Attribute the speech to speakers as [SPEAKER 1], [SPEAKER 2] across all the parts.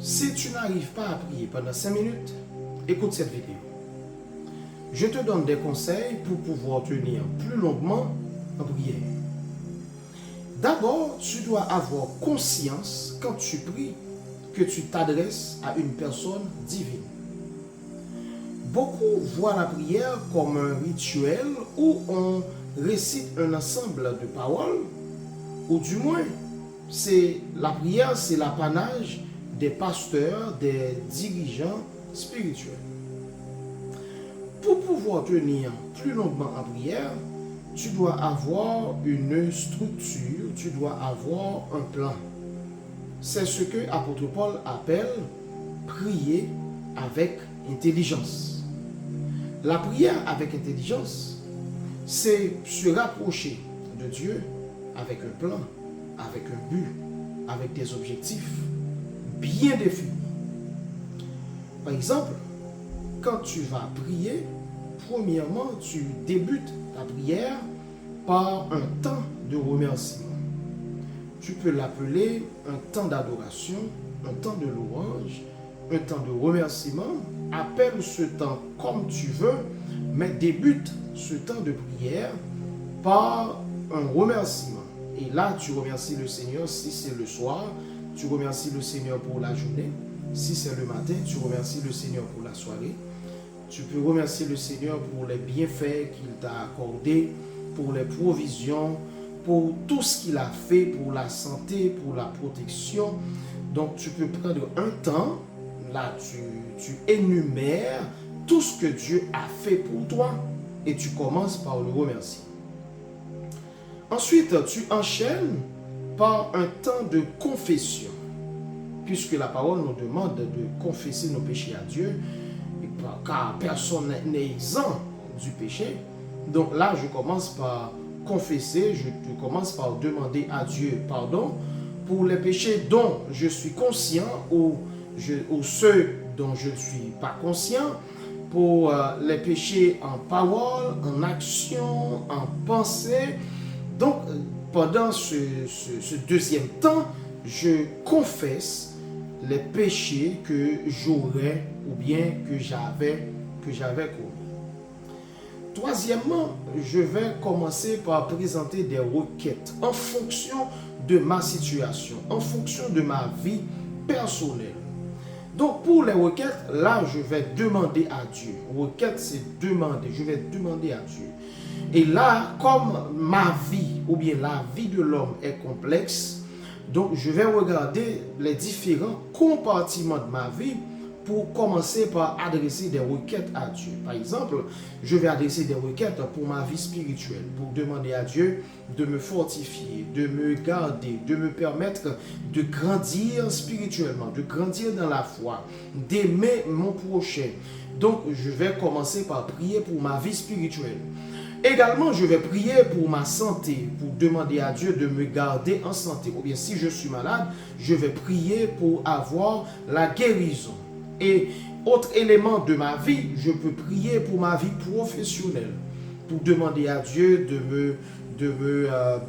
[SPEAKER 1] Si tu n'arrives pas à prier pendant 5 minutes, écoute cette vidéo. Je te donne des conseils pour pouvoir tenir plus longuement en prière. D'abord, tu dois avoir conscience quand tu pries que tu t'adresses à une personne divine. Beaucoup voient la prière comme un rituel où on récite un ensemble de paroles, ou du moins, la prière, c'est l'apanage des pasteurs, des dirigeants spirituels. Pour pouvoir tenir plus longuement en prière, tu dois avoir une structure, tu dois avoir un plan. C'est ce que l'apôtre Paul appelle prier avec intelligence. La prière avec intelligence, c'est se rapprocher de Dieu avec un plan, avec un but, avec des objectifs bien définis. Par exemple, quand tu vas prier, premièrement, tu débutes ta prière par un temps de remerciement. Tu peux l'appeler un temps d'adoration, un temps de louange, un temps de remerciement. Appelle ce temps comme tu veux, mais débute ce temps de prière par un remerciement. Et là, tu remercies le Seigneur si c'est le soir, tu remercies le Seigneur pour la journée. Si c'est le matin, tu remercies le Seigneur pour la soirée. Tu peux remercier le Seigneur pour les bienfaits qu'il t'a accordés, pour les provisions, pour tout ce qu'il a fait, pour la santé, pour la protection. Donc tu peux prendre un temps, là tu énumères tout ce que Dieu a fait pour toi et tu commences par le remercier. Ensuite, tu enchaînes par un temps de confession, puisque la parole nous demande de confesser nos péchés à Dieu, car personne n'est exempt du péché. Donc là, je commence par confesser, je commence par demander à Dieu pardon pour les péchés dont je suis conscient ou ceux dont je ne suis pas conscient, pour les péchés en parole, en action, en pensée. Donc, pendant ce deuxième temps, je confesse les péchés que j'aurais ou bien que j'avais commis. Troisièmement, je vais commencer par présenter des requêtes en fonction de ma situation, en fonction de ma vie personnelle. Donc pour les requêtes, là je vais demander à Dieu. Requête c'est demander, je vais demander à Dieu. Et là, comme ma vie ou bien la vie de l'homme est complexe, donc je vais regarder les différents compartiments de ma vie pour commencer par adresser des requêtes à Dieu. Par exemple, je vais adresser des requêtes pour ma vie spirituelle, pour demander à Dieu de me fortifier, de me garder, de me permettre de grandir spirituellement, de grandir dans la foi, d'aimer mon prochain. Donc, je vais commencer par prier pour ma vie spirituelle. Également, je vais prier pour ma santé, pour demander à Dieu de me garder en santé. Ou bien, si je suis malade, je vais prier pour avoir la guérison. Et autre élément de ma vie, je peux prier pour ma vie professionnelle, pour demander à Dieu de me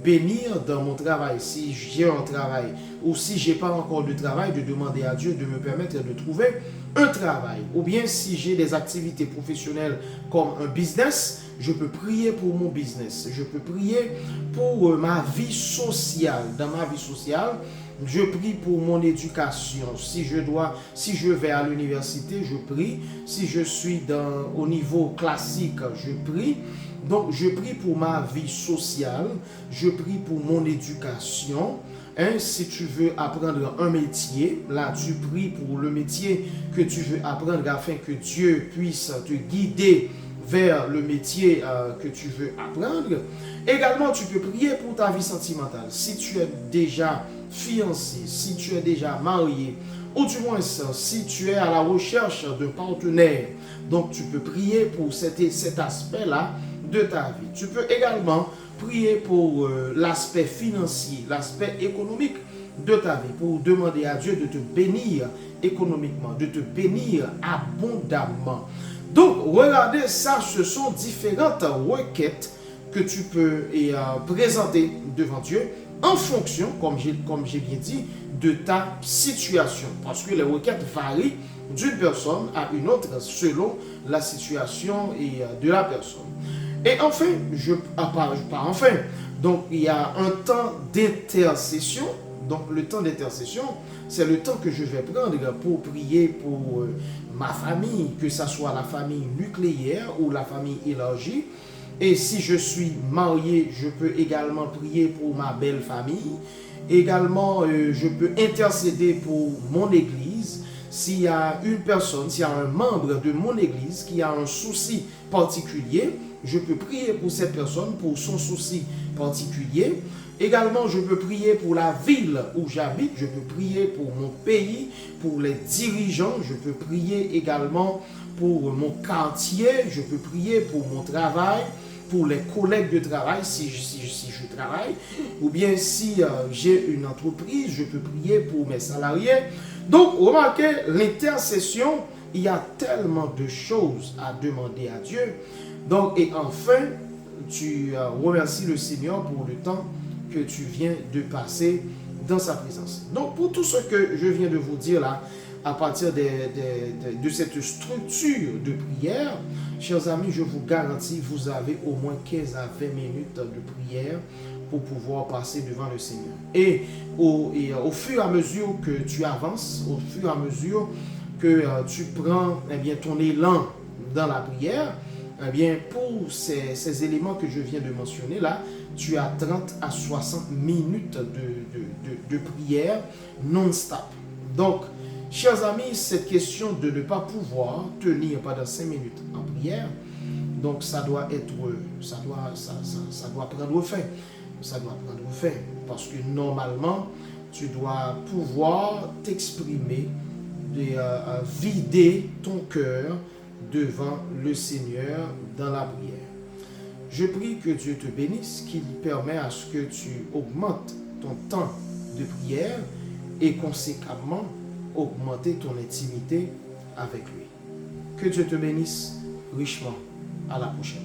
[SPEAKER 1] bénir dans mon travail, si j'ai un travail, ou si je n'ai pas encore de travail, de demander à Dieu de me permettre de trouver un travail. Ou bien si j'ai des activités professionnelles comme un business, je peux prier pour mon business. Je peux prier pour ma vie sociale. Dans ma vie sociale, je prie pour mon éducation. Si je vais à l'université, je prie. Si je suis au niveau classique, je prie. Donc, je prie pour ma vie sociale. Je prie pour mon éducation. Si tu veux apprendre un métier, là, tu pries pour le métier que tu veux apprendre afin que Dieu puisse te guider vers le métier que tu veux apprendre. Également, tu peux prier pour ta vie sentimentale. Si tu es déjà fiancé, si tu es déjà marié, ou du moins si tu es à la recherche d'un partenaire, donc tu peux prier pour cet aspect-là de ta vie. Tu peux également prier pour l'aspect financier, l'aspect économique de ta vie, pour demander à Dieu de te bénir économiquement, de te bénir abondamment. Donc, regardez ça, ce sont différentes requêtes que tu peux présenter devant Dieu en fonction, comme j'ai bien dit, de ta situation. Parce que les requêtes varient d'une personne à une autre selon la situation de la personne. Et enfin, donc il y a un temps d'intercession. Donc le temps d'intercession, c'est le temps que je vais prendre pour prier pour ma famille, que ce soit la famille nucléaire ou la famille élargie. Et si je suis marié, je peux également prier pour ma belle famille. Également, je peux intercéder pour mon église. S'il y a une personne, s'il y a un membre de mon église qui a un souci particulier, je peux prier pour cette personne, pour son souci particulier. Également, je peux prier pour la ville où j'habite, je peux prier pour mon pays, pour les dirigeants, je peux prier également pour mon quartier, je peux prier pour mon travail, pour les collègues de travail si je travaille, ou bien si j'ai une entreprise, je peux prier pour mes salariés. Donc, remarquez, l'intercession, il y a tellement de choses à demander à Dieu. Donc, et enfin, tu remercies le Seigneur pour le temps que tu viens de passer dans sa présence. Donc, pour tout ce que je viens de vous dire là, à partir de cette structure de prière, chers amis, je vous garantis, vous avez au moins 15 à 20 minutes de prière pour pouvoir passer devant le Seigneur. Et au fur et à mesure que tu avances, au fur et à mesure que tu prends ton élan dans la prière, pour ces éléments que je viens de mentionner là, tu as 30 à 60 minutes de prière non-stop. Donc, chers amis, cette question de ne pas pouvoir tenir pendant 5 minutes en prière, donc ça doit prendre fin. Ça doit prendre fin. Parce que normalement, tu dois pouvoir t'exprimer, vider ton cœur devant le Seigneur dans la prière. Je prie que Dieu te bénisse, qu'il permet à ce que tu augmentes ton temps de prière et conséquemment augmenter ton intimité avec lui. Que Dieu te bénisse richement. À la prochaine.